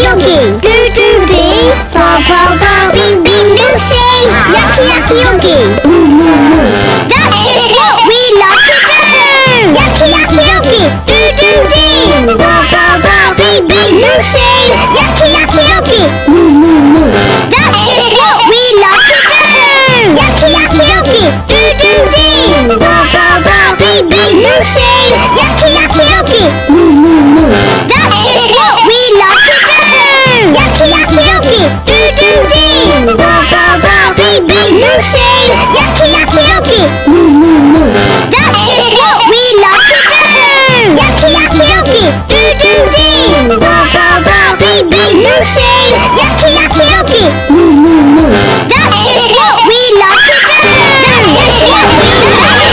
Yoggi. Do-do-dee. Ba-ba-ba. Be-be-Lucy. Yacky Yoggi. That's just what we love to do. Yacky Yoggi. Do-do-dee. Ba-ba-ba. Be-be-Lucy. Yacky Yoggi. That's just what we love to do. Yacky Yoggi. Do-do-dee. Ba-ba-ba. Be-be-Lucy. Yacky Yoggi. That's just what we love to do. Yacky Yoggi. Do-do-dee. Ba-ba-ba. Be-be-Lucy. Yacky Yoggi. That's just what we love to do. Yacky Yoggi. Do-do-dee. Ba-ba-ba. Be-be-Lucy. Yacky Yoggi. That's just what we love to do. That's just what we love to do.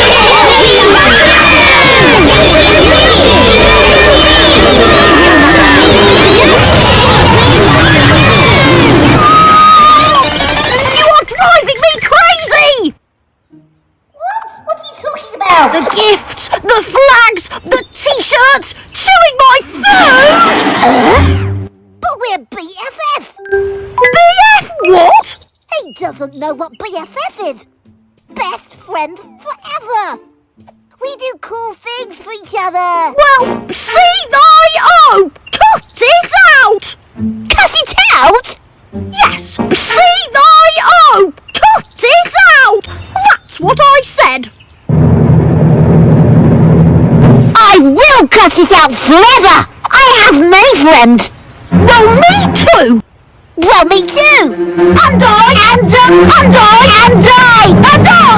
The gifts, the flags, the t-shirts, chewing my food! But we're BFF! BF what? He doesn't know what BFF is! Best friends forever! We do cool things for each other! Well, C-I-O! Cut it out! Cut it out? Yes, C-I-O! Cut it out! That's what I said! I will cut it out forever! I have many friends! Well, me too! Well, me too! And I! And I! And I! And I! And I!